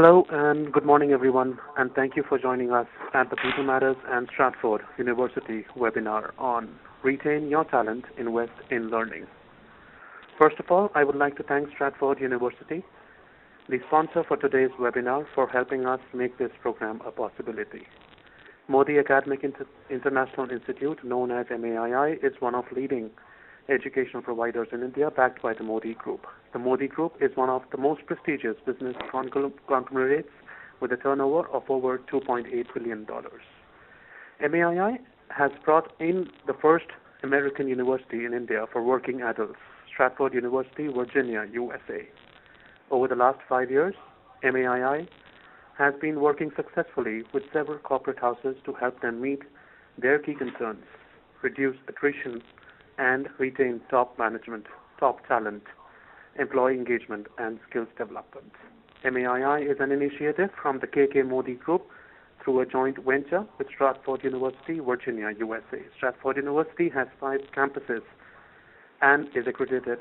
Hello and good morning, everyone, and thank you for joining us at the People Matters and Stratford University webinar on Retain Your Talent, Invest in Learning. First of all, I would like to thank Stratford University, the sponsor for today's webinar, for helping us make this program a possibility. Modi Academic International Institute, known as MAII, is one of leading educational providers in India, backed by the Modi Group. The Modi Group is one of the most prestigious business conglomerates with a turnover of over $2.8 billion. MAII has brought in the first American university in India for working adults, Stratford University, Virginia, USA. Over the last 5 years, MAII has been working successfully with several corporate houses to help them meet their key concerns, reduce attrition, and retain top management, top talent, employee engagement, and skills development. MAII is an initiative from the KK Modi Group through a joint venture with Stratford University, Virginia, USA. Stratford University has 5 campuses and is accredited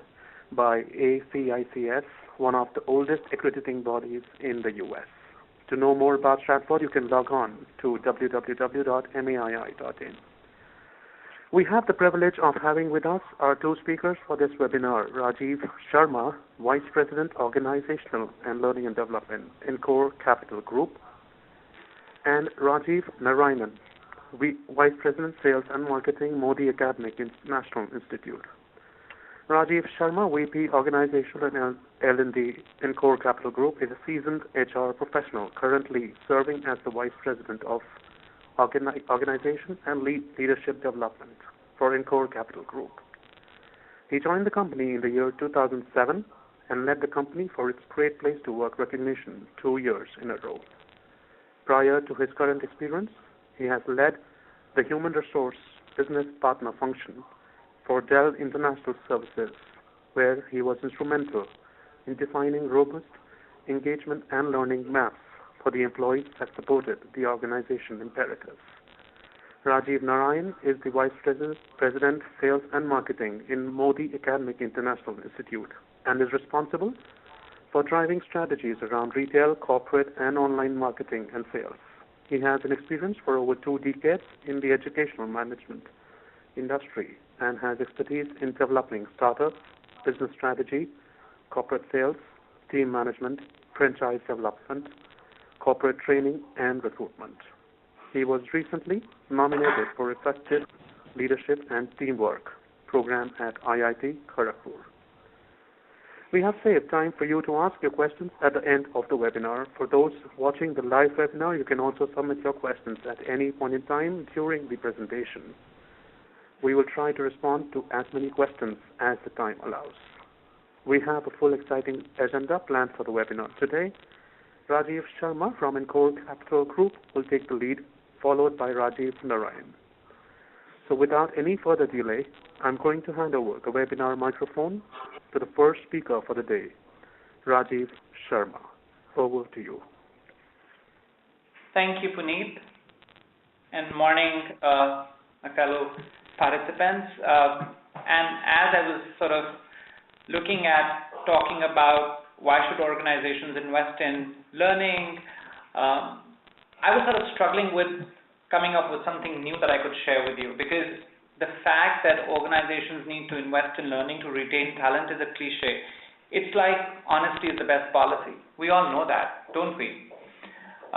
by ACICS, one of the oldest accrediting bodies in the US. To know more about Stratford, you can log on to www.mai.in. We have the privilege of having with us our 2 speakers for this webinar, Rajiv Sharma, Vice President, Organizational and Learning and Development in Core Capital Group, and Rajiv Narayanan, Vice President, Sales and Marketing, Modi Academic International Institute. Rajiv Sharma, VP, Organizational and L&D in Core Capital Group, is a seasoned HR professional, currently serving as the Vice President of Organization and Leadership Development for Encore Capital Group. He joined the company in the year 2007 and led the company for its Great Place to Work recognition 2 years in a row. Prior to his current experience, he has led the Human Resource Business Partner function for Dell International Services, where he was instrumental in defining robust engagement and learning maps for the employees that supported the organization imperatives. Rajiv Narayan is the Vice President, Sales and Marketing in Modi Academic International Institute and is responsible for driving strategies around retail, corporate, and online marketing and sales. He has an experience for over 2 decades in the educational management industry and has expertise in developing startups, business strategy, corporate sales, team management, franchise development, corporate training, and recruitment. He was recently nominated for Effective Leadership and Teamwork program at IIT Kharagpur. We have saved time for you to ask your questions at the end of the webinar. For those watching the live webinar, you can also submit your questions at any point in time during the presentation. We will try to respond to as many questions as the time allows. We have a full exciting agenda planned for the webinar today. Rajiv Sharma from Encore Capital Group will take the lead, followed by Rajiv Narayan. So without any further delay, I'm going to hand over the webinar microphone to the first speaker for the day, Rajiv Sharma. Over to you. Thank you, Puneet, and morning, my fellow participants. And as I was sort of looking at talking about why should organizations invest in learning, I was sort of struggling with coming up with something new that I could share with you, because the fact that organizations need to invest in learning to retain talent is a cliche. It's like honesty is the best policy. We all know that, don't we?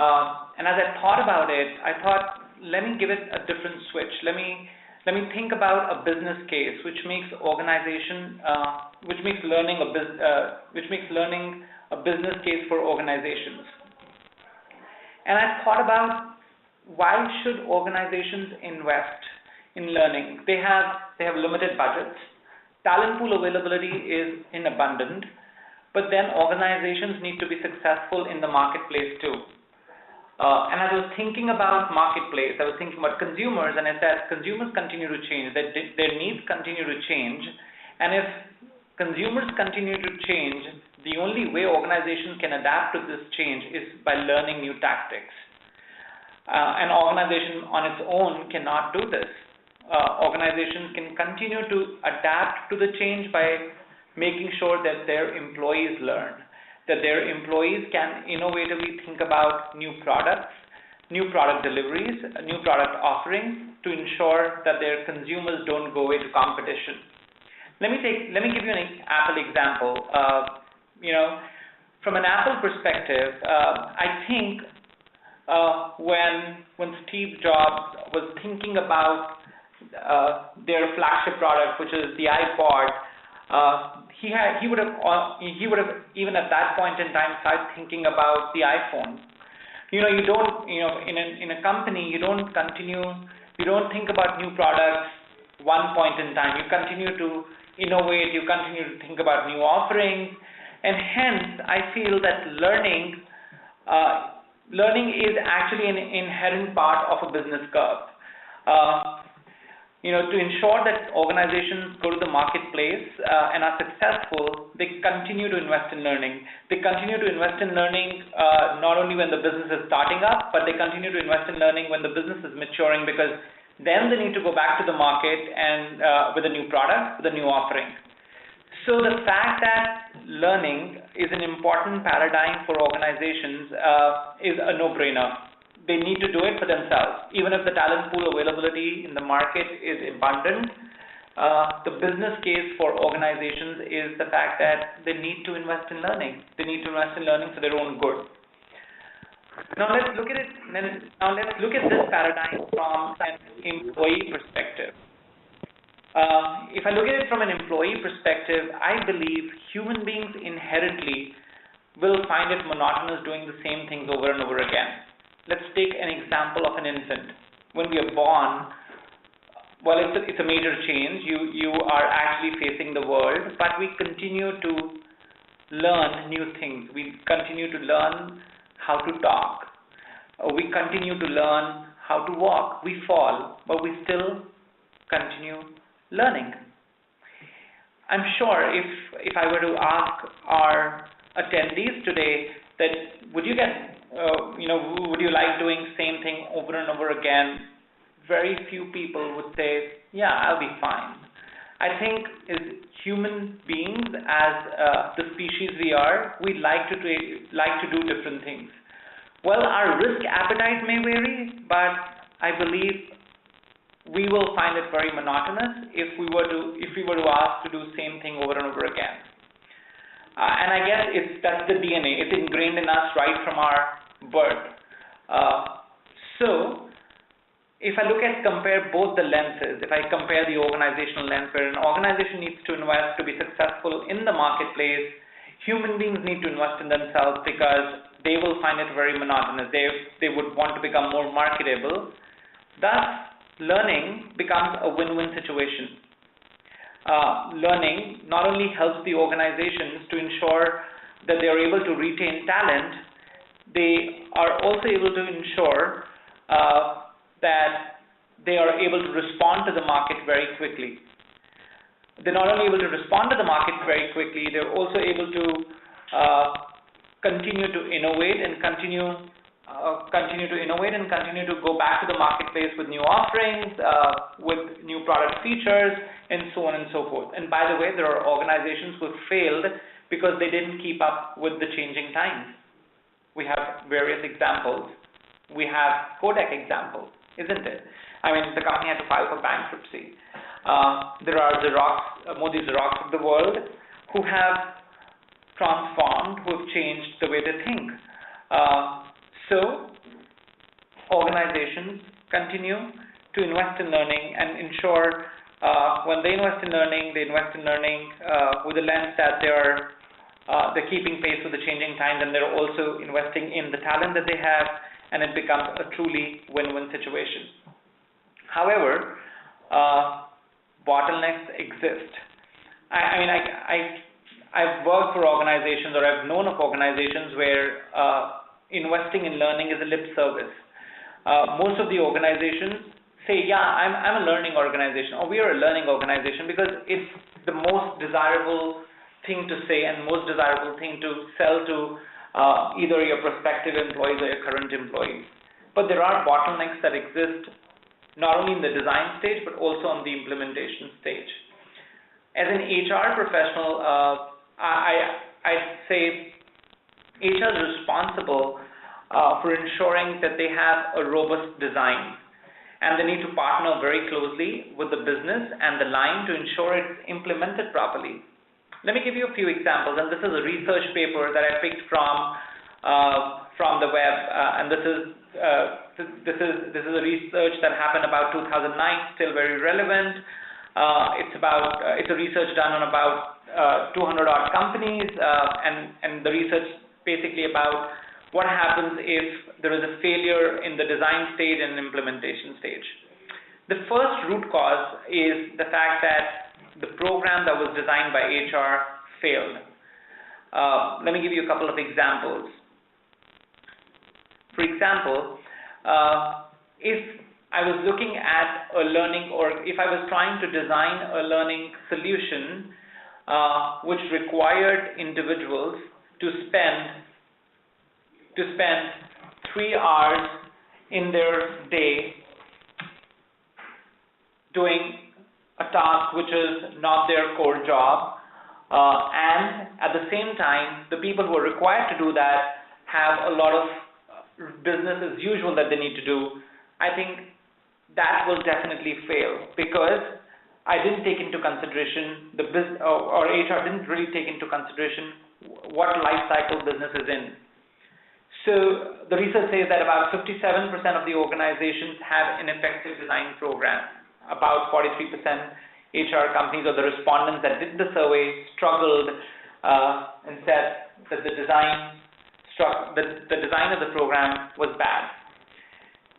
And as I thought about it, I thought, let me give it a different switch. Let me think about a business case which makes learning a business case for organizations. And I thought about, why should organizations invest in learning? They have limited budgets. Talent pool availability is inabundant, but then organizations need to be successful in the marketplace too. And as I was thinking about marketplace, I was thinking about consumers, and I said consumers continue to change, that their needs continue to change, and if consumers continue to change, the only way organizations can adapt to this change is by learning new tactics. An organization on its own cannot do this. Organizations can continue to adapt to the change by making sure that their employees learn. that their employees can innovatively think about new products, new product deliveries, new product offerings to ensure that their consumers don't go into competition. Let me give you an Apple example. From an Apple perspective, I think when Steve Jobs was thinking about their flagship product, which is the iPod, he would have even at that point in time started thinking about the iPhone. In a company, you don't think about new products one point in time. You continue to innovate, you continue to think about new offerings, and hence I feel that learning is actually an inherent part of a business curve. To ensure that organizations go to the marketplace and are successful, they continue to invest in learning. They continue to invest in learning not only when the business is starting up, but they continue to invest in learning when the business is maturing, because then they need to go back to the market and with a new product, with a new offering. So the fact that learning is an important paradigm for organizations is a no-brainer. They need to do it for themselves. Even if the talent pool availability in the market is abundant, the business case for organizations is the fact that they need to invest in learning. They need to invest in learning for their own good. Now let's look at this paradigm from an employee perspective. If I look at it from an employee perspective, I believe human beings inherently will find it monotonous doing the same things over and over again. Let's take an example of an infant. When we are born, well, it's a major change. You are actually facing the world, but we continue to learn new things. We continue to learn how to talk. We continue to learn how to walk. We fall, but we still continue learning. I'm sure if I were to ask our attendees today that would you like doing same thing over and over again, very few people would say, yeah, I'll be fine. I think as human beings, as the species we are, we like to do different things. Well, our risk appetite may vary, but I believe we will find it very monotonous if we were to ask to do same thing over and over again. And I guess that's the DNA. It's ingrained in us right from our birth. So if I compare both the lenses, if I compare the organizational lens where an organization needs to invest to be successful in the marketplace, human beings need to invest in themselves because they will find it very monotonous. They would want to become more marketable. Thus, learning becomes a win-win situation. Learning not only helps the organizations to ensure that they are able to retain talent, they are also able to ensure that they are able to respond to the market very quickly. They're not only able to respond to the market very quickly, they're also able to continue to innovate and continue to go back to the marketplace with new offerings, with new product features, and so on and so forth. And by the way, there are organizations who failed because they didn't keep up with the changing times. We have various examples. We have Kodak example, isn't it? I mean, the company had to file for bankruptcy. There are Modi Xerox of the world who have transformed, who have changed the way they think. So, organizations continue to invest in learning and ensure when they invest in learning with the lens that they're keeping pace with the changing times, and they're also investing in the talent that they have, and it becomes a truly win-win situation. However, bottlenecks exist. I've worked for organizations, or I've known of organizations where investing in learning is a lip service. Most of the organizations say, yeah, I'm a learning organization, or we are a learning organization, because it's the most desirable thing to say and most desirable thing to sell to either your prospective employees or your current employees. But there are bottlenecks that exist not only in the design stage, but also on the implementation stage. As an HR professional, I'd say HR is responsible for ensuring that they have a robust design, and they need to partner very closely with the business and the line to ensure it's implemented properly. Let me give you a few examples, and this is a research paper that I picked from the web, and this is a research that happened about 2009, still very relevant. It's a research done on about 200 odd companies, and the research basically about what happens if there is a failure in the design stage and implementation stage. The first root cause is the fact that the program that was designed by HR failed. Let me give you a couple of examples. For example, if I was looking at a learning, or if I was trying to design a learning solution which required individuals to spend 3 hours in their day doing a task which is not their core job, and at the same time, the people who are required to do that have a lot of business as usual that they need to do, I think that will definitely fail, because I didn't take into consideration the business, or HR didn't really take into consideration what life cycle business is in. So the research says that about 57% of the organizations have an effective design program. About 43% HR companies, or the respondents that did the survey, struggled and said that the design of the program was bad.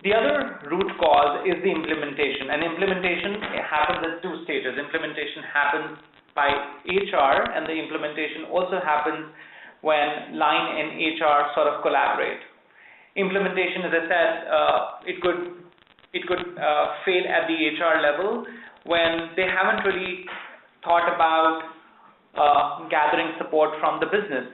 The other root cause is the implementation, and implementation happens at 2 stages. Implementation happens by HR, and the implementation also happens when line and HR sort of collaborate. Implementation, as I said, it could fail at the HR level when they haven't really thought about gathering support from the business.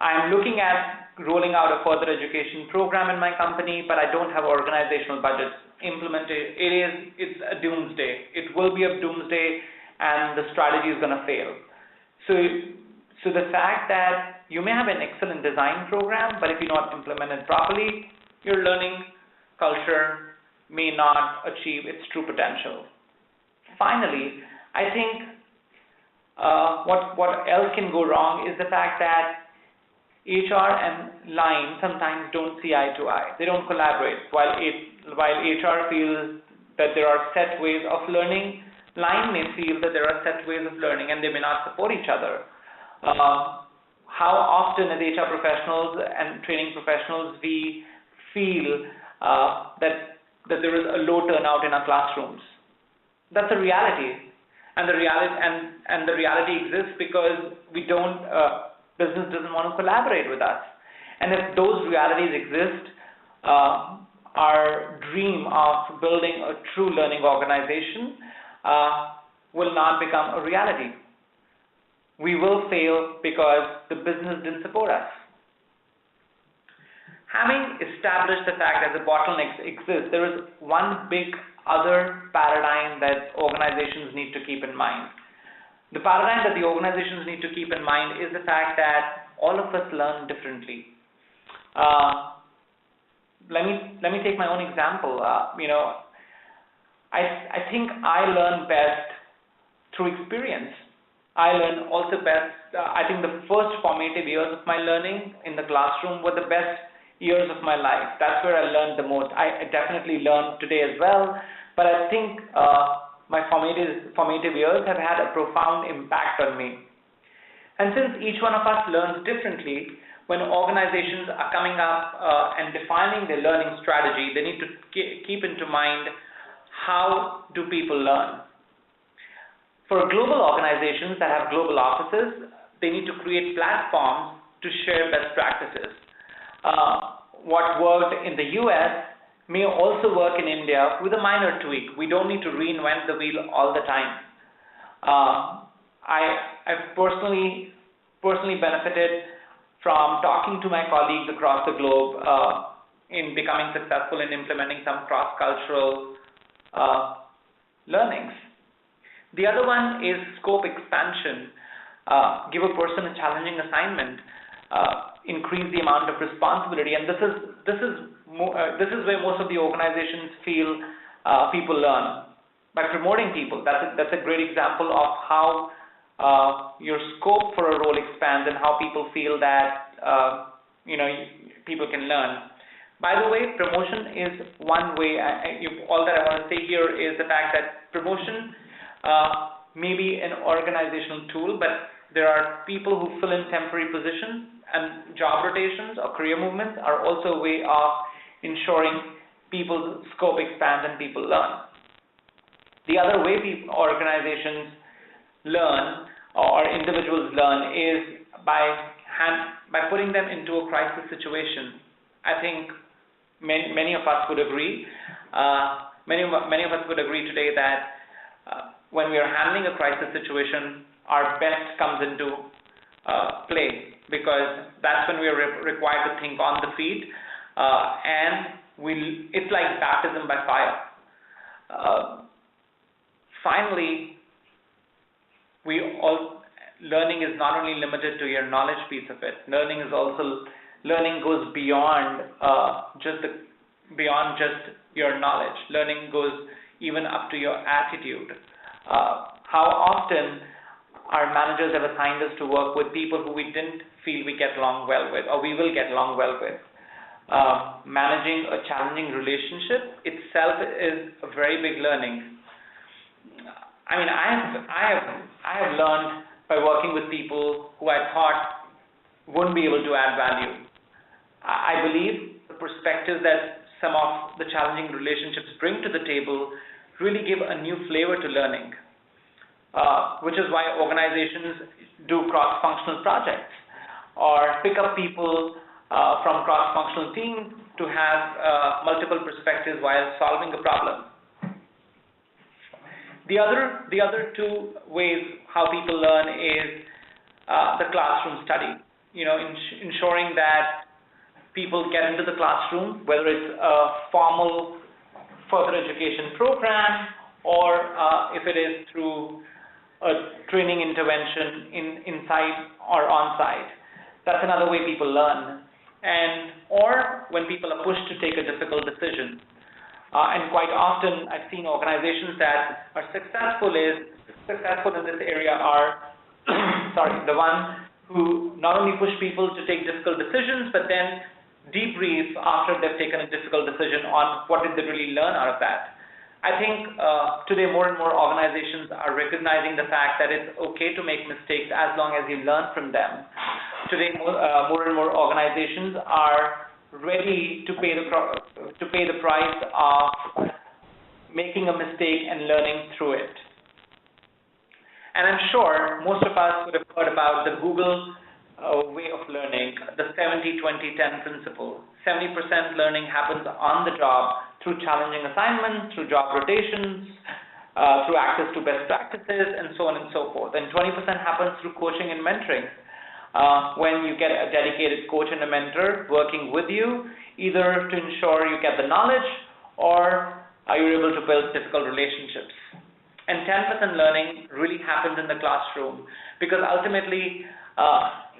I'm looking at rolling out a further education program in my company, but I don't have organizational budgets. It's a doomsday. It will be a doomsday, and the strategy is going to fail. So the fact that you may have an excellent design program, but if you not implement it properly, your learning culture may not achieve its true potential. Finally, I think what else can go wrong is the fact that HR and line sometimes don't see eye to eye. They don't collaborate. While HR feels that there are set ways of learning, line may feel that there are set ways of learning, and they may not support each other. How often as HR professionals and training professionals we feel that there is a low turnout in our classrooms? That's a reality, and the reality exists because business doesn't want to collaborate with us. And if those realities exist, our dream of building a true learning organization will not become a reality. We will fail because the business didn't support us. Having established the fact that the bottlenecks exist, there is one big other paradigm that organizations need to keep in mind. The paradigm that the organizations need to keep in mind is the fact that all of us learn differently. Let me take my own example. I think I learn best through experience. I learn also best, I think the first formative years of my learning in the classroom were the best years of my life. That's where I learned the most. I definitely learn today as well, but I think my formative years have had a profound impact on me. And since each one of us learns differently, when organizations are coming up and defining their learning strategy, they need to keep into mind, how do people learn? For global organizations that have global offices, they need to create platforms to share best practices. What worked in the US may also work in India with a minor tweak. We don't need to reinvent the wheel all the time. I've personally benefited from talking to my colleagues across the globe in becoming successful in implementing some cross-cultural learnings. The other one is scope expansion. Give a person a challenging assignment. increase the amount of responsibility, and this is where most of the organizations feel people learn by promoting people. That's a great example of how your scope for a role expands and how people feel that people can learn. By the way, promotion is one way. All that I want to say here is the fact that promotion may be an organizational tool, but there are people who fill in temporary positions, and job rotations or career movements are also a way of ensuring people's scope expands and people learn. The other way organizations learn or individuals learn is by putting them into a crisis situation. I think many of us would agree. Many of us would agree today that when we are handling a crisis situation, our best comes into play, because that's when we are required to think on the feet, and it's like baptism by fire. Finally, learning is not only limited to your knowledge piece of it. Learning goes beyond just your knowledge. Learning goes even up to your attitude. How often our managers have assigned us to work with people who we didn't feel we get along well with, or we will get along well with. Managing a challenging relationship itself is a very big learning. I mean, I have learned by working with people who I thought wouldn't be able to add value. I believe the perspectives that some of the challenging relationships bring to the table really give a new flavor to learning, which is why organizations do cross-functional projects or pick up people from cross-functional teams to have multiple perspectives while solving a problem. The other two ways how people learn is the classroom study. Ensuring that people get into the classroom, whether it's a formal further education program or if it is through a training intervention inside or on-site. That's another way people learn. Or when people are pushed to take a difficult decision. And quite often, I've seen organizations that are successful in this area are the ones who not only push people to take difficult decisions, but then debrief after they've taken a difficult decision on what did they really learn out of that. I think today more and more organizations are recognizing the fact that it's okay to make mistakes as long as you learn from them. Today, more and more organizations are ready to pay the price of making a mistake and learning through it. And I'm sure most of us would have heard about the Google way of learning, the 70-20-10 principle. 70% learning happens on the job through challenging assignments, through job rotations, through access to best practices, and so on and so forth. And 20% happens through coaching and mentoring. When you get a dedicated coach and a mentor working with you, either to ensure you get the knowledge or you're able to build difficult relationships. And 10% learning really happens in the classroom, because ultimately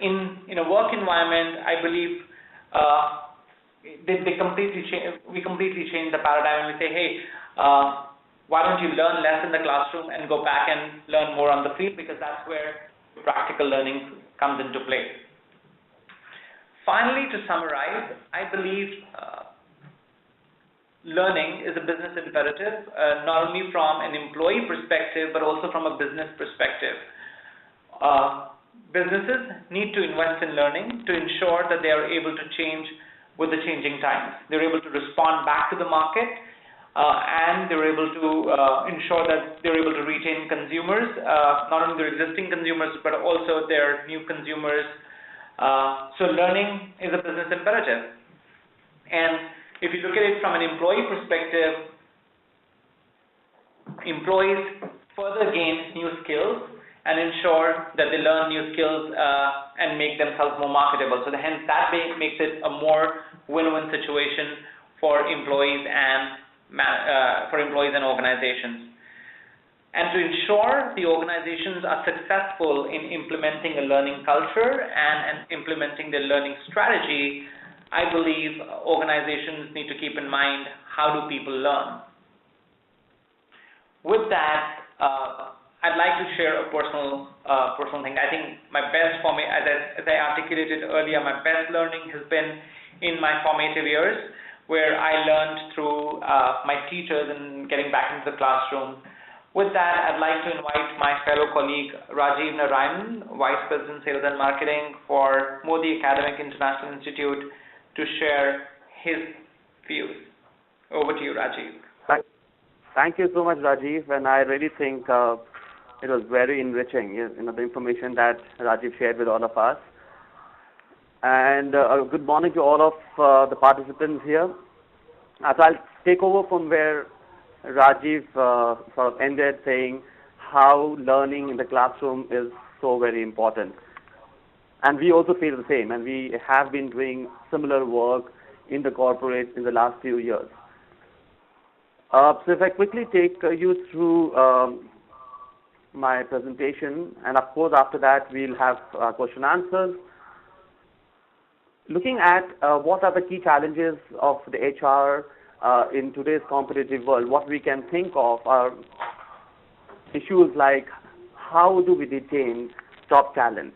in a work environment, I believe we completely change the paradigm, and we say, hey, why don't you learn less in the classroom and go back and learn more on the field, because that's where practical learning comes into play. Finally, to summarize, I believe learning is a business imperative, not only from an employee perspective, but also from a business perspective. Businesses need to invest in learning to ensure that they are able to change with the changing times. They're able to respond back to the market, and they're able to ensure that they're able to retain consumers, not only their existing consumers, but also their new consumers. So learning is a business imperative. And if you look at it from an employee perspective, employees further gain new skills and ensure that they learn new skills and make themselves more marketable. So hence that makes it a more win-win situation for employees and organizations. And to ensure the organizations are successful in implementing a learning culture and implementing their learning strategy, I believe organizations need to keep in mind, how do people learn? With that, I'd like to share a personal thing. I think my best for me, as I articulated earlier, my best learning has been in my formative years, where I learned through my teachers and getting back into the classroom. With that, I'd like to invite my fellow colleague, Rajiv Narayanan, Vice President, Sales and Marketing for Modi Academic International Institute, to share his views. Over to you, Rajiv. Thank you so much, Rajiv, and I really think it was very enriching, the information that Rajiv shared with all of us. And good morning to all of the participants here. So I'll take over from where Rajiv sort of ended, saying how learning in the classroom is so very important. And we also feel the same, and we have been doing similar work in the corporate in the last few years. So if I quickly take you through my presentation, and of course after that we'll have question answers. Looking at what are the key challenges of the HR in today's competitive world, what we can think of are issues like how do we retain top talent.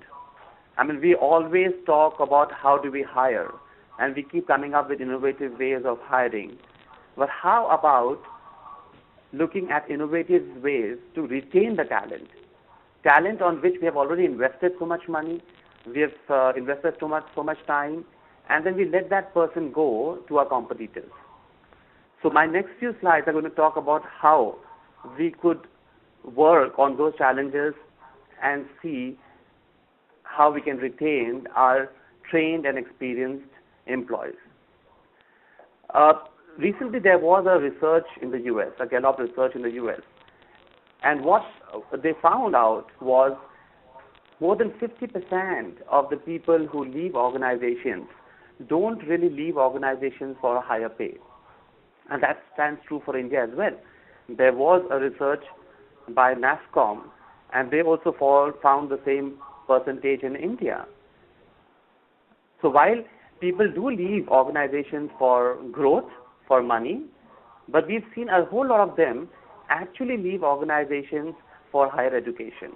I mean, we always talk about how do we hire, and we keep coming up with innovative ways of hiring. But how about looking at innovative ways to retain the talent? Talent on which we have already invested so much money, we have invested so much time, and then we let that person go to our competitors. So my next few slides are going to talk about how we could work on those challenges and see how we can retain our trained and experienced employees. Recently there was a research in the US, a Gallup research in the US, and what they found out was more than 50% of the people who leave organizations don't really leave organizations for a higher pay. And that stands true for India as well. There was a research by NASSCOM, and they also found the same percentage in India. So while people do leave organizations for growth, for money, but we've seen a whole lot of them actually leave organizations for higher education.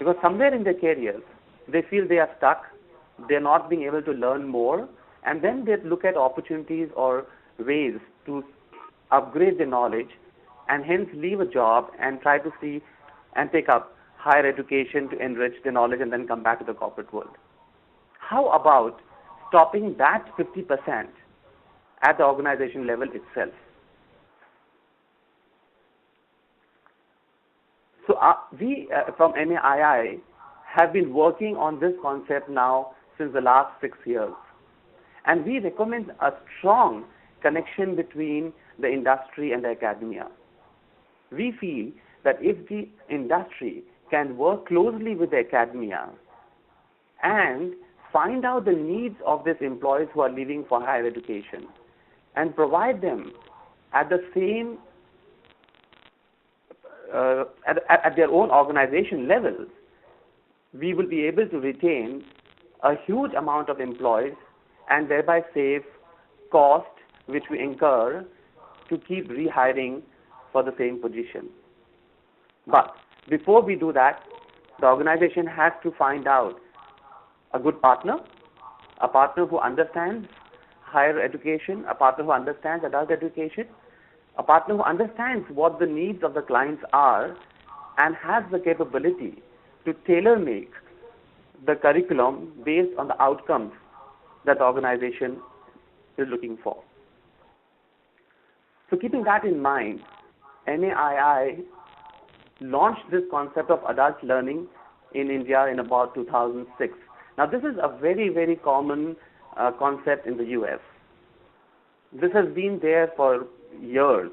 Because somewhere in their careers, they feel they are stuck, they're not being able to learn more, and then they look at opportunities or ways to upgrade their knowledge, and hence leave a job and try to see and take up higher education to enrich their knowledge and then come back to the corporate world. How about stopping that 50% at the organization level itself? So we from MAII have been working on this concept now since the last 6 years. And we recommend a strong connection between the industry and the academia. We feel that if the industry can work closely with the academia and find out the needs of these employees who are leaving for higher education and provide them at the same at their own organization level, we will be able to retain a huge amount of employees and thereby save cost which we incur to keep rehiring for the same position. But before we do that, the organization has to find out a good partner, a partner who understands higher education, a partner who understands adult education, a partner who understands what the needs of the clients are and has the capability to tailor-make the curriculum based on the outcomes that the organization is looking for. So keeping that in mind, MAII launched this concept of adult learning in India in about 2006. Now this is a very, very common concept in the US. This has been there for years.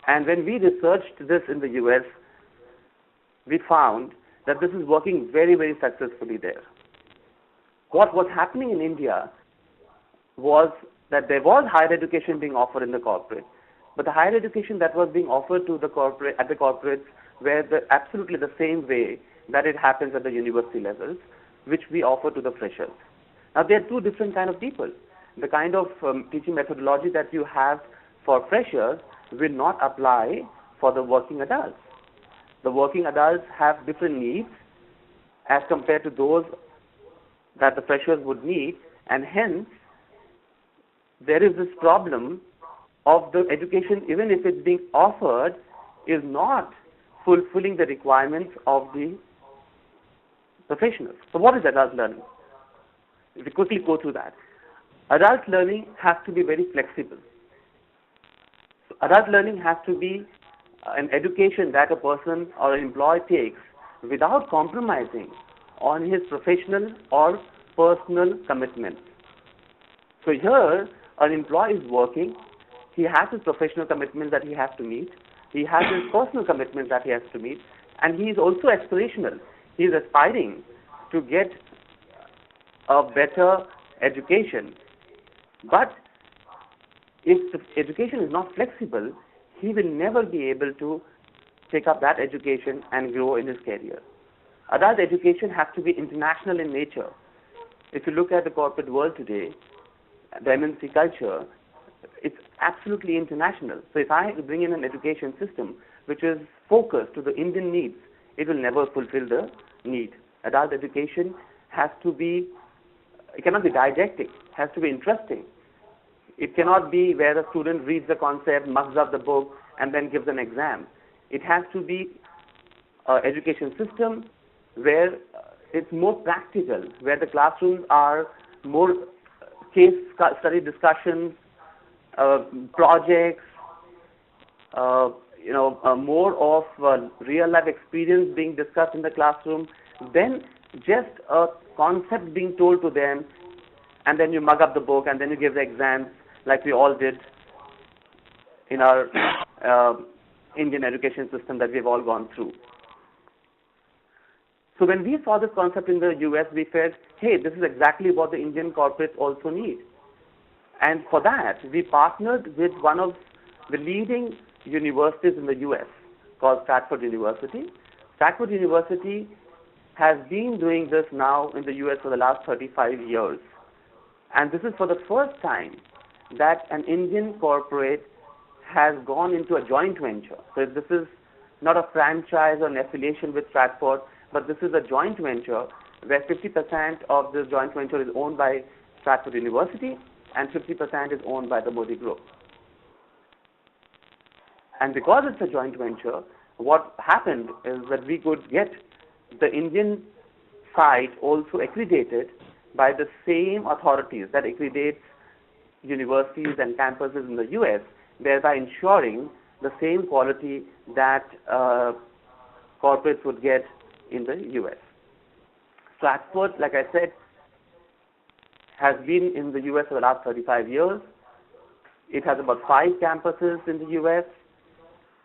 And when we researched this in the US, we found that this is working very, very successfully there. What was happening in India was that there was higher education being offered in the corporate, but the higher education that was being offered to the corporate at the corporates were absolutely the same way that it happens at the university levels, which we offer to the freshers. Now, there are two different kind of people. The kind of teaching methodology that you have for freshers will not apply for the working adults. The working adults have different needs as compared to those that the freshers would need, and hence there is this problem of the education, even if it's being offered, is not fulfilling the requirements of the professionals. So what is adult learning? If we quickly go through that. Adult learning has to be very flexible. So adult learning has to be an education that a person or an employee takes without compromising on his professional or personal commitments. So here, an employee is working, he has his professional commitments that he has to meet, he has his personal commitments that he has to meet, and he is also aspirational. He is aspiring to get a better education. But if the education is not flexible, he will never be able to take up that education and grow in his career. Adult education has to be international in nature. If you look at the corporate world today, the MNC culture, it's absolutely international. So if I bring in an education system which is focused to the Indian needs, it will never fulfill the need. Adult education has to be, it cannot be didactic, it has to be interesting. It cannot be where the student reads the concept, mugs up the book, and then gives an exam. It has to be an education system where it's more practical, where the classrooms are more case study discussions, projects, more of real life experience being discussed in the classroom, than just a concept being told to them, and then you mug up the book and then you give the exams like we all did in our Indian education system that we've all gone through. So when we saw this concept in the US, we felt, hey, this is exactly what the Indian corporates also need. And for that, we partnered with one of the leading universities in the US called Stanford University. Stanford University has been doing this now in the US for the last 35 years. And this is for the first time that an Indian corporate has gone into a joint venture. So this is not a franchise or an affiliation with Stanford, but this is a joint venture where 50% of this joint venture is owned by Stanford University and 50% is owned by the Modi Group. And because it's a joint venture, what happened is that we could get the Indian side also accredited by the same authorities that accreditates universities and campuses in the US, thereby ensuring the same quality that corporates would get in the US. Stanford, like I said, has been in the US for the last 35 years. It has about 5 campuses in the US,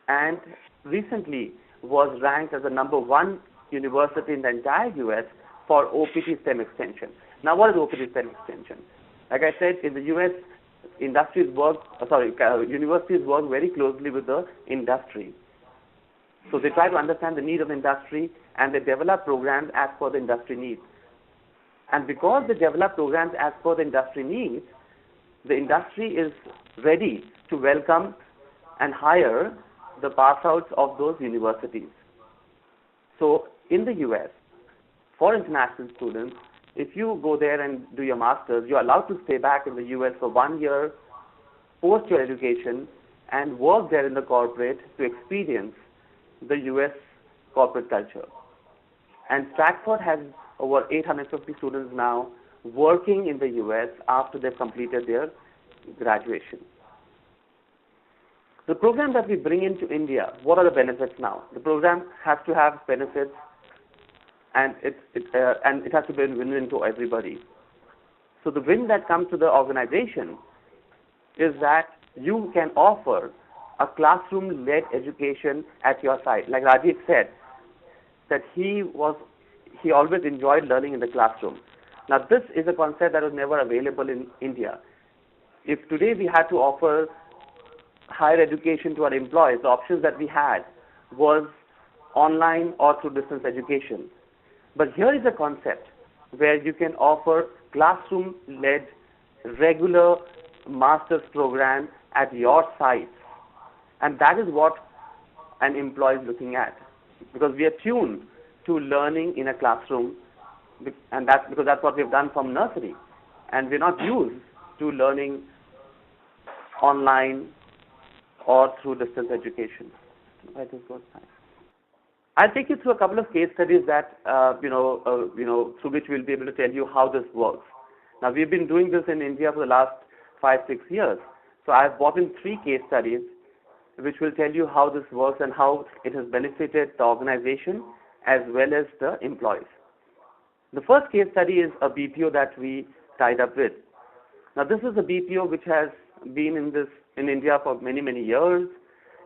and recently was ranked as the #1 university in the entire US for OPT STEM extension. Now, what is OPT STEM extension? Like I said, in the US, universities work very closely with the industry. So they try to understand the need of the industry, and they develop programs as per the industry needs. And because they develop programs as per the industry needs, the industry is ready to welcome and hire the pass-outs of those universities. So in the US, for international students, if you go there and do your master's, you're allowed to stay back in the US for 1 year post your education and work there in the corporate to experience the US corporate culture. And Stanford has over 850 students now working in the US after they've completed their graduation. The program that we bring into India, what are the benefits now? The program has to have benefits, and it has to be win-win to everybody. So the win that comes to the organization is that you can offer a classroom-led education at your site. Like Rajiv said, that he always enjoyed learning in the classroom. Now this is a concept that was never available in India. If today we had to offer higher education to our employees, the options that we had was online or through distance education. But here is a concept where you can offer classroom-led regular master's program at your site. And that is what an employee is looking at. Because we are tuned to learning in a classroom, and that's because that's what we've done from nursery. And we're not used to learning online or through distance education. I'll take you through a couple of case studies that through which we'll be able to tell you how this works. Now, we've been doing this in India for the last 5-6 years. So I've brought in 3 case studies which will tell you how this works and how it has benefited the organization as well as the employees. The first case study is a BPO that we tied up with. Now, this is a BPO which has been in India for many, many years.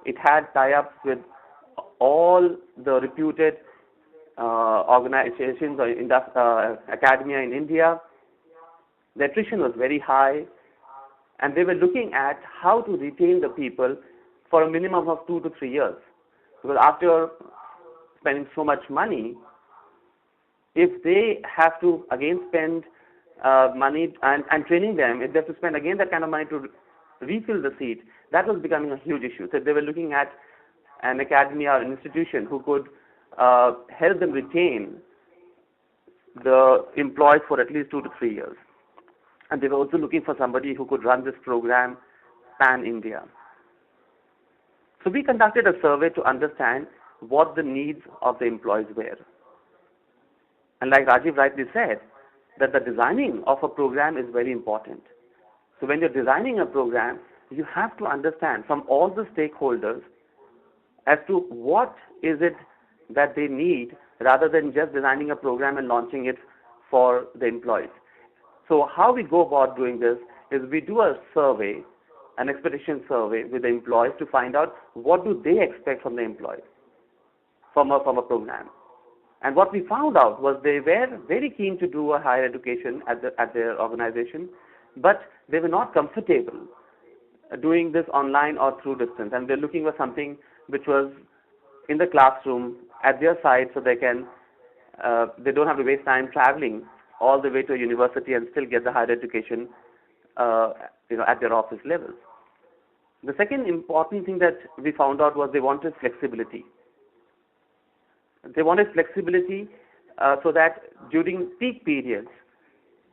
It had tie-ups with all the reputed organizations or academia in India. The attrition was very high, and they were looking at how to retain the people for a minimum of 2 to 3 years. Because after spending so much money, if they have to again spend money and training them, if they have to spend again that kind of money to refill the seat, that was becoming a huge issue. So they were looking at an academy or an institution who could help them retain the employees for at least 2 to 3 years. And they were also looking for somebody who could run this program pan-India. So we conducted a survey to understand what the needs of the employees were. And like Rajiv rightly said, that the designing of a program is very important. So when you're designing a program, you have to understand from all the stakeholders as to what is it that they need rather than just designing a program and launching it for the employees. So how we go about doing this is we do a survey, an expectation survey with the employees to find out what do they expect from the employees, from a program. And what we found out was they were very keen to do a higher education at their organization, but they were not comfortable doing this online or through distance. And they're looking for something which was in the classroom at their site, so they don't have to waste time traveling all the way to a university and still get the higher education at their office level. The second important thing that we found out was they wanted flexibility. They wanted flexibility so that during peak periods,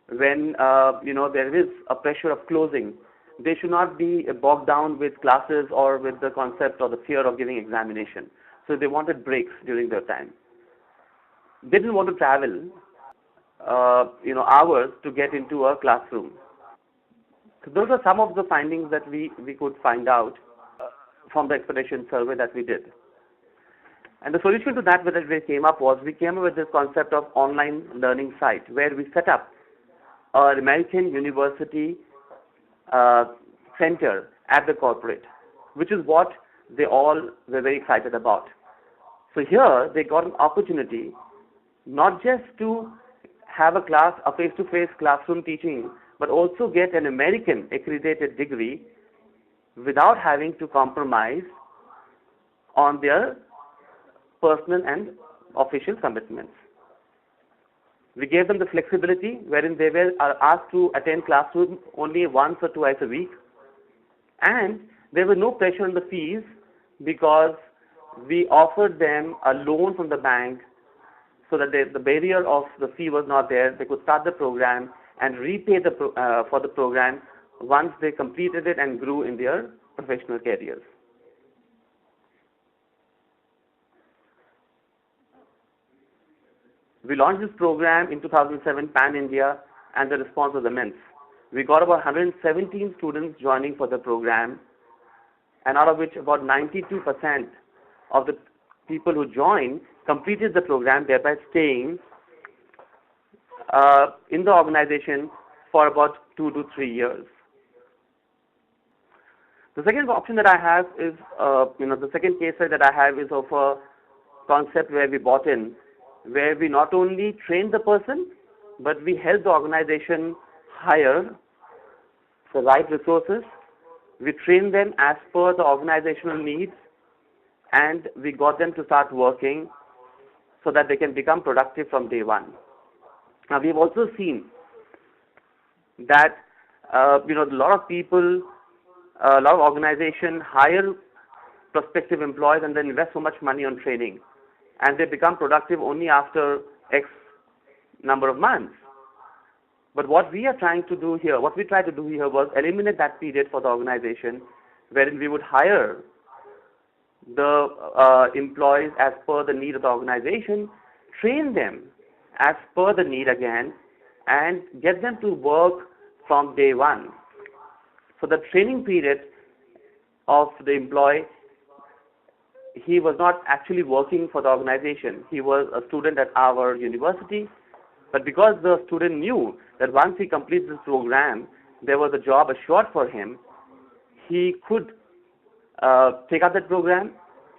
when there is a pressure of closing, they should not be bogged down with classes or with the concept or the fear of giving examination. So they wanted breaks during their time. They didn't want to travel hours to get into a classroom. So those are some of the findings that we could find out from the expectation survey that we did. And the solution to that we came up with this concept of online learning site, where we set up an American university center at the corporate, which is what they all were very excited about. So here they got an opportunity not just to have a face-to-face classroom teaching, but also get an American accredited degree without having to compromise on their personal and official commitments. We gave them the flexibility wherein they were asked to attend classroom only once or twice a week, and there was no pressure on the fees because we offered them a loan from the bank so that the barrier of the fee was not there. They could start the program and repay for the program once they completed it and grew in their professional careers. We launched this program in 2007, Pan-India, and the response was immense. We got about 117 students joining for the program, and out of which about 92% of the people who joined completed the program, thereby staying in the organization for about 2 to 3 years. The second option that I have is, the second case study that I have is of a concept where we bought in, where we not only train the person, but we help the organization hire the right resources. We train them as per the organizational needs, and we got them to start working so that they can become productive from day one. Now, we've also seen that a lot of people, a lot of organizations hire prospective employees and then invest so much money on training, and they become productive only after X number of months. But what we tried to do here was eliminate that period for the organization, wherein we would hire the employees as per the need of the organization, train them as per the need again, and get them to work from day one. So the training period of the employee, he was not actually working for the organization. He was a student at our university, but because the student knew that once he completes this program, there was a job assured for him, he could take up that program,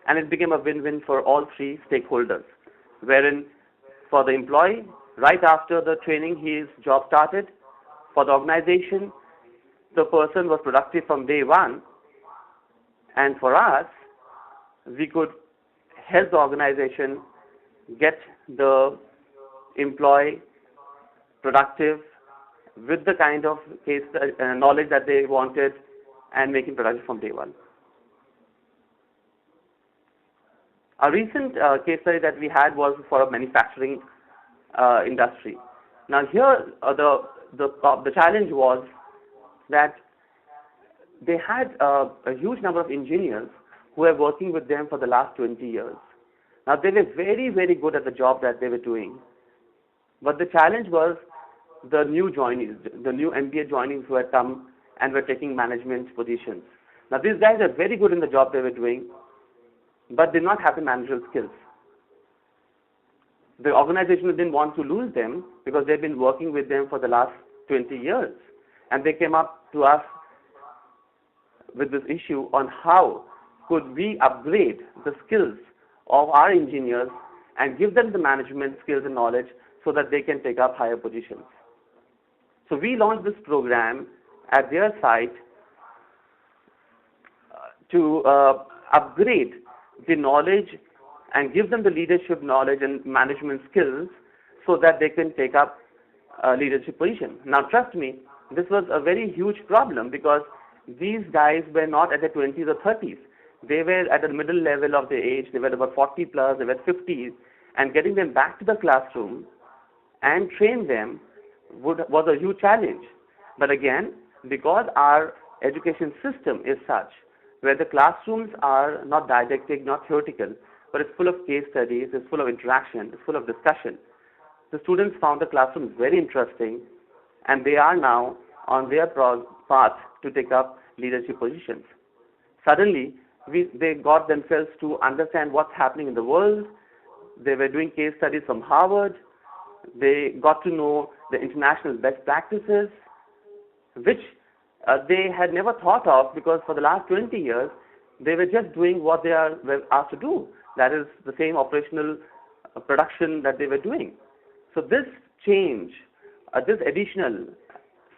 and it became a win-win for all three stakeholders, wherein for the employee, right after the training, his job started. For the organization, the person was productive from day one, and for us, we could help the organization get the employee productive with the kind of case knowledge that they wanted, and make him productive from day one. A recent case study that we had was for a manufacturing industry. Now here, the challenge was that they had a huge number of engineers who were working with them for the last 20 years. Now they were very, very good at the job that they were doing. But the challenge was the new joinees, the new MBA joinees who had come and were taking management positions. Now these guys are very good in the job they were doing, but did not have the managerial skills. The organization didn't want to lose them because they've been working with them for the last 20 years. And they came up to us with this issue on how could we upgrade the skills of our engineers and give them the management skills and knowledge so that they can take up higher positions. So we launched this program at their site to upgrade the knowledge and give them the leadership knowledge and management skills so that they can take up a leadership position. Now trust me, this was a very huge problem because these guys were not at their 20s or 30s. They were at the middle level of their age. They were about 40 plus, they were 50s, and getting them back to the classroom and train them was a huge challenge. But again, because our education system is such where the classrooms are not didactic, not theoretical, but it's full of case studies, it's full of interaction, it's full of discussion. The students found the classrooms very interesting, and they are now on their path to take up leadership positions. Suddenly, they got themselves to understand what's happening in the world. They were doing case studies from Harvard. They got to know the international best practices, which they had never thought of because for the last 20 years, they were just doing what they were asked to do. That is the same operational production that they were doing. So this change, this additional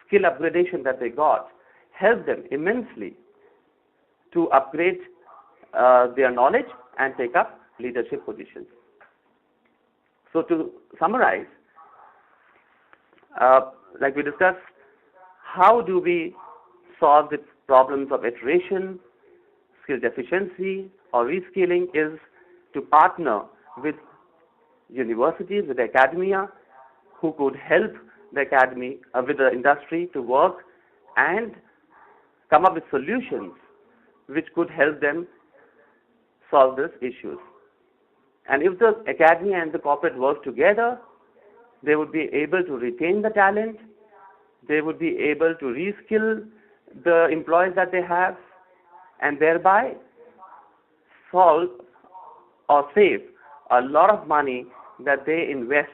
skill upgradation that they got, helped them immensely to upgrade their knowledge and take up leadership positions. So to summarize, like we discussed, how do we solve the problems of iteration, skill deficiency, or reskilling is to partner with universities, with academia, who could help the academy, with the industry to work and come up with solutions which could help them solve these issues. And if the academia and the corporate work together, they would be able to retain the talent, they would be able to reskill the employees that they have, and thereby solve or save a lot of money that they invest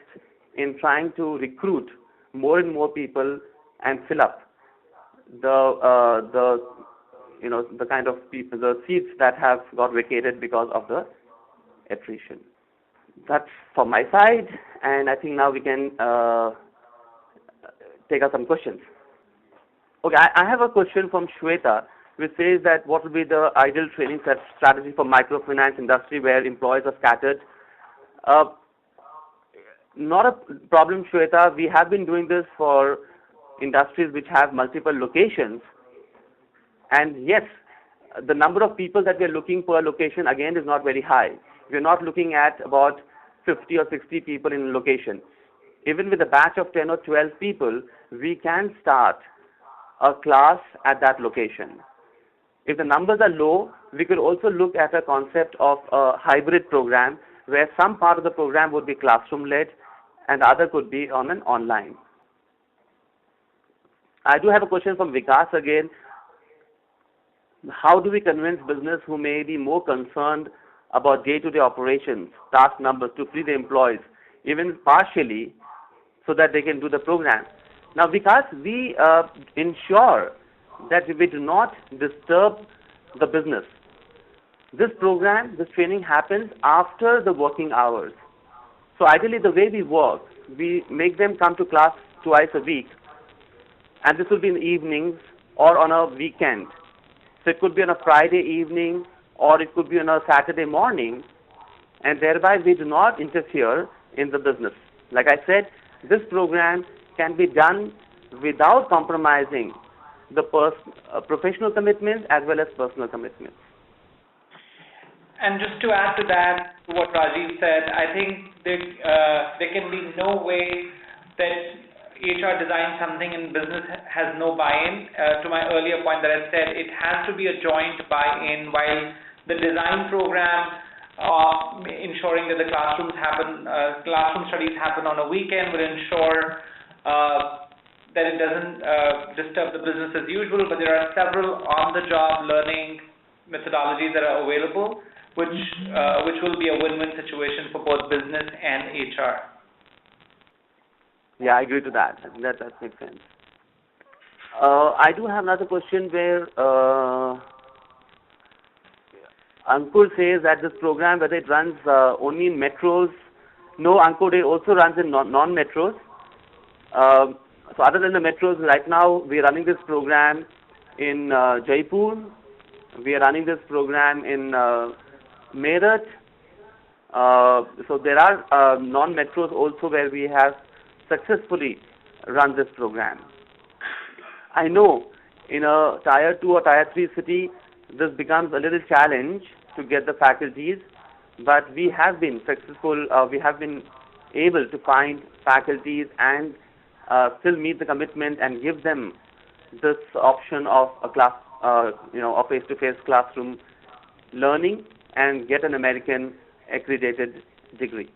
in trying to recruit more and more people and fill up the kind of people, the seats that have got vacated because of the attrition. That's from my side, and I think now we can take up some questions. Okay, I have a question from Shweta. which says that what will be the ideal training strategy for microfinance industry where employees are scattered. Not a problem, Shweta. We have been doing this for industries which have multiple locations. And yes, the number of people that we are looking per location again is not very high. We are not looking at about 50 or 60 people in a location. Even with a batch of 10 or 12 people, we can start a class at that location. If the numbers are low, we could also look at a concept of a hybrid program where some part of the program would be classroom-led and the other could be on an online. I do have a question from Vikas again. How do we convince business who may be more concerned about day-to-day operations, task numbers, to free the employees, even partially, so that they can do the program? Now, Vikas, we ensure that we do not disturb the business. This program, this training happens after the working hours. So ideally, the way we work, we make them come to class twice a week, and this will be in the evenings or on a weekend. So it could be on a Friday evening or it could be on a Saturday morning, and thereby we do not interfere in the business. Like I said, this program can be done without compromising the professional commitments as well as personal commitments. And just to add to that, to what Rajiv said, I think there can be no way that HR designs something and business has no buy-in. To my earlier point that I said, it has to be a joint buy-in, while the design program ensuring that the classroom studies happen on a weekend will ensure that it doesn't disturb the business as usual, but there are several on-the-job learning methodologies that are available, which will be a win-win situation for both business and HR. Yeah, I agree to that. That makes sense. I do have another question where Ankur says that this program, whether it runs only in metros. No, Ankur, it also runs in non-metros. So other than the metros, right now we are running this program in Jaipur. We are running this program in Meerut. So there are non-metros also where we have successfully run this program. I know in a Tier 2 or Tier 3 city, this becomes a little challenge to get the faculties, but we have been successful. We have been able to find faculties and still meet the commitment and give them this option of a class, a face-to-face classroom learning and get an American accredited degree.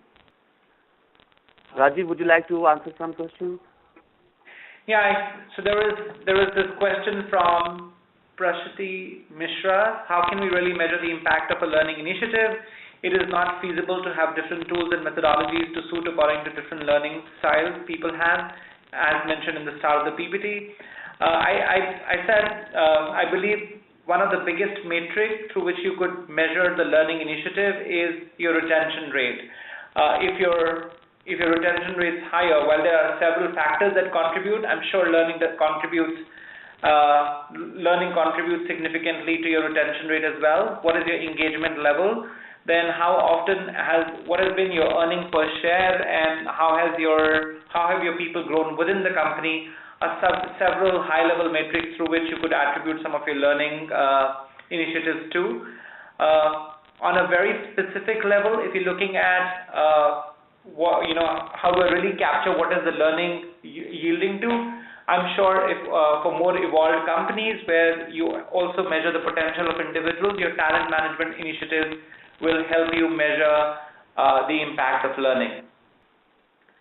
Rajiv, would you like to answer some questions? Yeah, so there was this question from Prashati Mishra. How can we really measure the impact of a learning initiative? It is not feasible to have different tools and methodologies to suit according to different learning styles people have, as mentioned in the start of the PPT. I said I believe one of the biggest metrics through which you could measure the learning initiative is your retention rate. If your retention rate is higher, while there are several factors that contribute, I'm sure learning contributes significantly to your retention rate as well. What is your engagement level? Then what has been your earning per share, and how have your people grown within the company? Several high-level metrics through which you could attribute some of your learning initiatives to. On a very specific level, if you're looking at how do I really capture what is the learning yielding to, I'm sure if for more evolved companies where you also measure the potential of individuals, your talent management initiatives will help you measure the impact of learning.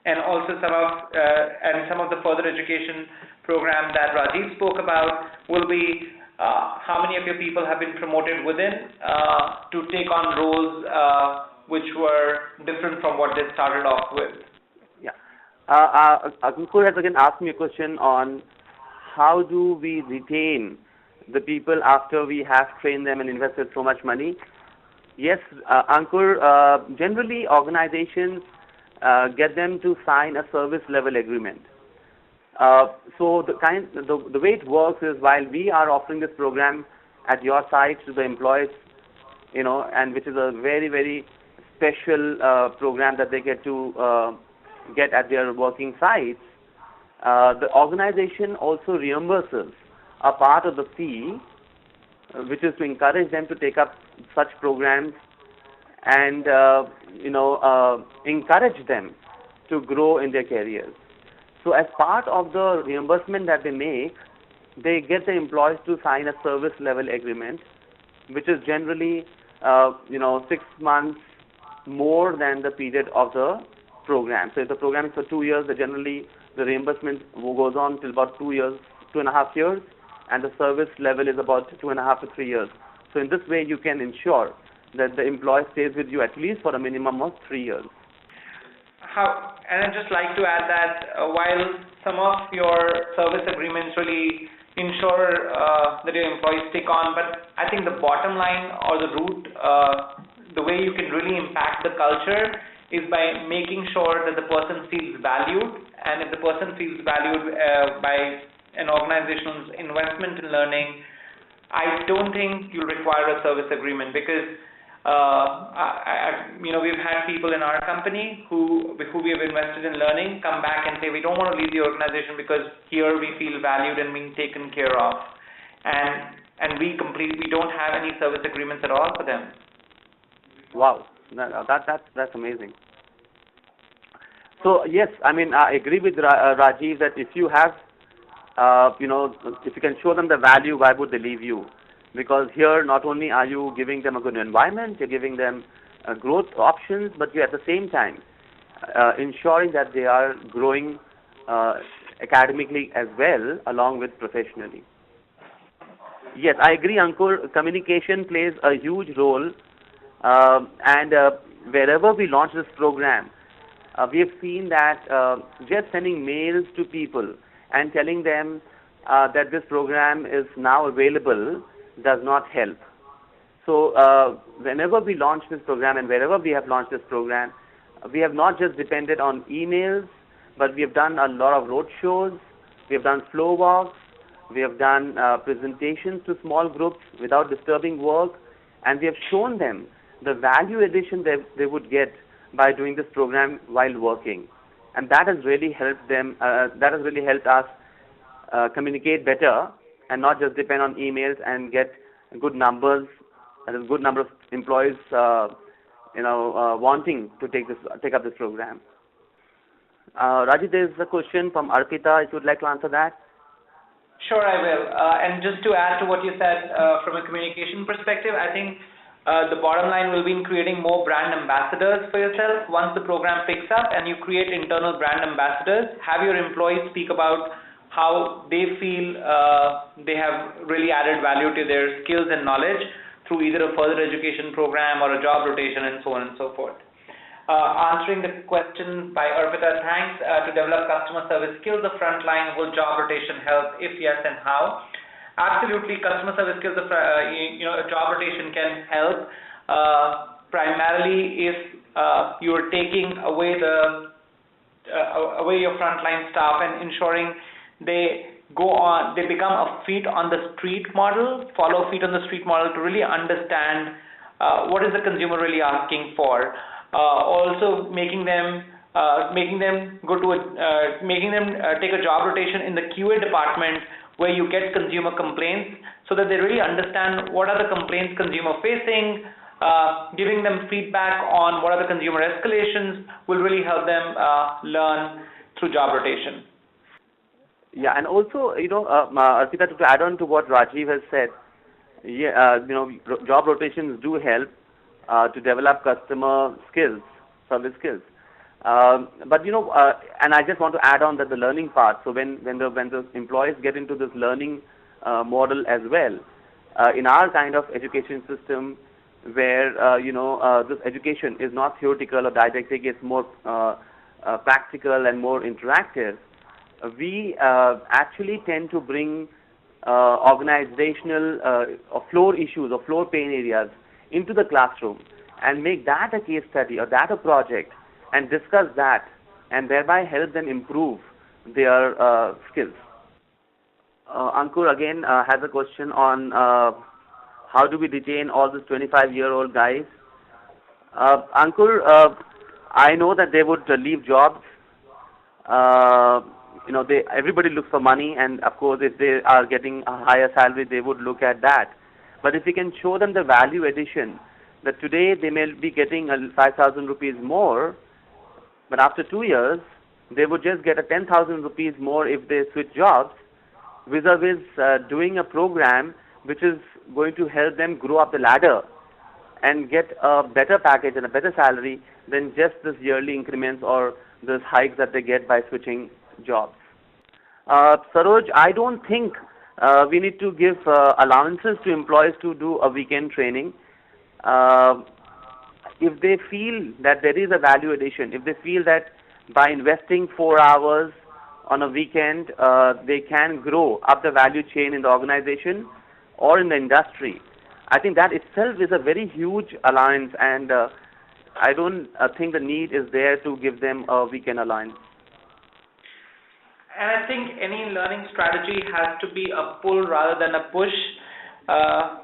And also some of the further education program that Rajiv spoke about will be how many of your people have been promoted within to take on roles which were different from what they started off with. Yeah. Ankur has again asked me a question on how do we retain the people after we have trained them and invested so much money. Yes, Ankur, generally organizations get them to sign a service level agreement. So the way it works is, while we are offering this program at your site to the employees, and which is a very, very special program that they get to get at their working sites, the organization also reimburses a part of the fee, which is to encourage them to take up such programs and encourage them to grow in their careers. So as part of the reimbursement that they make, they get the employees to sign a service level agreement, which is generally 6 months more than the period of the program. So if the program is for 2 years, generally the reimbursement goes on till about 2 years, 2.5 years, and the service level is about 2.5 to 3 years. So in this way, you can ensure that the employee stays with you at least for a minimum of 3 years. And I'd just like to add that while some of your service agreements really ensure that your employees stick on, but I think the bottom line or the root, the way you can really impact the culture is by making sure that the person feels valued, and if the person feels valued by an organization's investment in learning, I don't think you'll require a service agreement, because we've had people in our company who we have invested in learning come back and say, we don't want to leave the organization because here we feel valued and being taken care of, and we don't have any service agreements at all for them. Wow, that's amazing. So yes, I agree with Rajiv that if you have, if you can show them the value, why would they leave you? Because here, not only are you giving them a good environment, you're giving them growth options, but you're at the same time ensuring that they are growing academically as well, along with professionally. Yes, I agree, Ankur. Communication plays a huge role, and wherever we launch this program, we have seen that just sending mails to people and telling them that this program is now available does not help. So whenever we launch this program and wherever we have launched this program, we have not just depended on emails, but we have done a lot of road shows, we have done flow walks, we have done presentations to small groups without disturbing work, and we have shown them the value addition that they would get by doing this program while working. And that has really helped them, that has really helped us communicate better and not just depend on emails and get good numbers, and a good number of employees, wanting to take up this program. Rajiv, there is a question from Arpita. If you would like to answer that. Sure, I will. And just to add to what you said from a communication perspective, I think the bottom line will be in creating more brand ambassadors for yourself. Once the program picks up and you create internal brand ambassadors, have your employees speak about how they feel they have really added value to their skills and knowledge through either a further education program or a job rotation and so on and so forth. Answering the question by Arpita, thanks. To develop customer service skills, the frontline, will job rotation help? If yes, and how? Absolutely, customer service skills, job rotation can help, primarily if you are taking away your frontline staff and ensuring they become a feet on the street model, follow feet on the street model to really understand what is the consumer really asking for. Also making them take a job rotation in the QA department where you get consumer complaints, so that they really understand what are the complaints consumer facing. Giving them feedback on what are the consumer escalations will really help them learn through job rotation. Yeah, and also, Arpita, to add on to what Rajiv has said, job rotations do help to develop customer skills, service skills. But and I just want to add on that the learning part. So when the employees get into this learning model as well, in our kind of education system, where this education is not theoretical or didactic, it's more practical and more interactive, we actually tend to bring organizational or floor issues or floor pain areas into the classroom and make that a case study or that a project and discuss that, and thereby help them improve their skills. Ankur again has a question on how do we retain all these 25-year-old guys? Ankur, I know that they would leave jobs. Everybody looks for money, and of course, if they are getting a higher salary, they would look at that. But if we can show them the value addition, that today they may be getting 5,000 rupees more, but after 2 years, they would just get a 10,000 rupees more if they switch jobs, vis-a-vis doing a program which is going to help them grow up the ladder and get a better package and a better salary than just this yearly increments or this hikes that they get by switching jobs. Saroj, I don't think we need to give allowances to employees to do a weekend training. If they feel that there is a value addition, if they feel that by investing 4 hours on a weekend, they can grow up the value chain in the organization or in the industry, I think that itself is a very huge allowance, and I don't think the need is there to give them a weekend allowance. And I think any learning strategy has to be a pull rather than a push,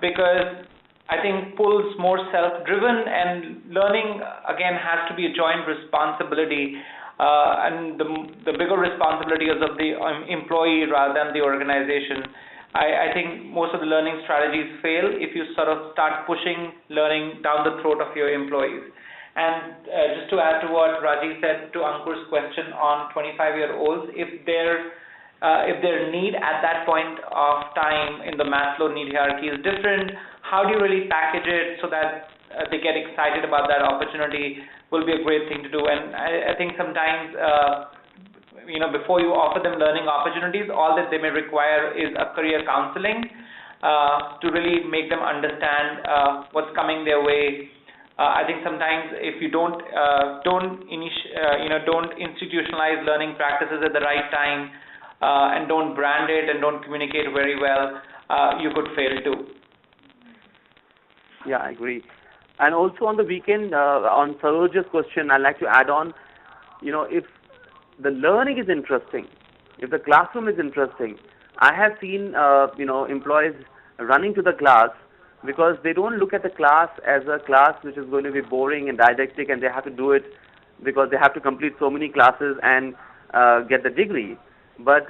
because I think pull's more self-driven, and learning again has to be a joint responsibility, and the bigger responsibility is of the employee rather than the organization. I think most of the learning strategies fail if you sort of start pushing learning down the throat of your employees. And just to add to what Rajiv said to Ankur's question on 25-year-olds, if their need at that point of time in the Maslow need hierarchy is different, how do you really package it so that they get excited about that opportunity will be a great thing to do. And I think sometimes before you offer them learning opportunities, all that they may require is a career counseling to really make them understand what's coming their way. I think sometimes if you don't institutionalize learning practices at the right time and don't brand it and don't communicate very well, you could fail too. Yeah, I agree. And also on the weekend, on Saroj's question, I'd like to add on, if the learning is interesting, if the classroom is interesting, I have seen, employees running to the class because they don't look at the class as a class which is going to be boring and didactic, and they have to do it because they have to complete so many classes and get the degree. But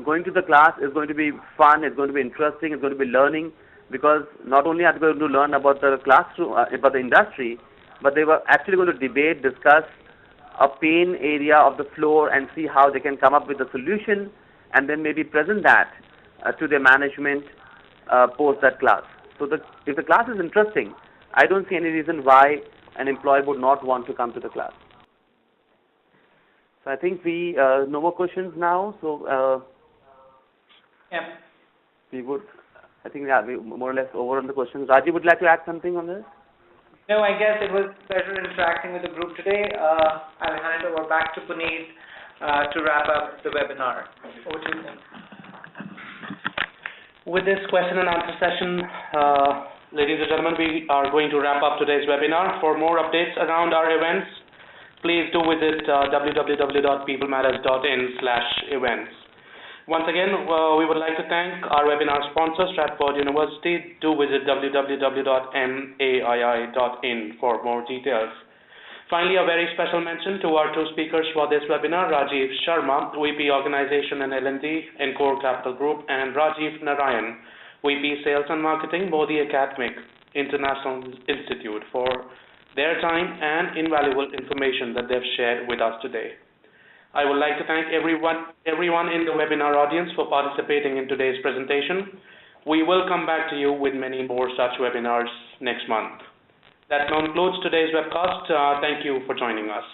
going to the class is going to be fun, it's going to be interesting, it's going to be learning, because not only are they going to learn about the classroom, about the industry, but they were actually going to debate, discuss a pain area of the floor and see how they can come up with a solution and then maybe present that to their management post that class. So if the class is interesting, I don't see any reason why an employee would not want to come to the class. So I think no more questions now. So we would, we more or less over on the questions. Rajiv, would you like to add something on this? No, I guess it was a pleasure interacting with the group today. I'll hand it over back to Puneet to wrap up the webinar. Over to you, Puneet. With this question and answer session, ladies and gentlemen, we are going to wrap up today's webinar. For more updates around our events, please do visit www.peoplematters.in/events. Once again, we would like to thank our webinar sponsor, Stratford University. Do visit www.maii.in for more details. Finally, a very special mention to our two speakers for this webinar, Rajiv Sharma, VP Organization and L&D, Encore Capital Group, and Rajiv Narayan, VP Sales and Marketing, Modi Academic International Institute, for their time and invaluable information that they've shared with us today. I would like to thank everyone in the webinar audience for participating in today's presentation. We will come back to you with many more such webinars next month. That concludes today's webcast. Thank you for joining us.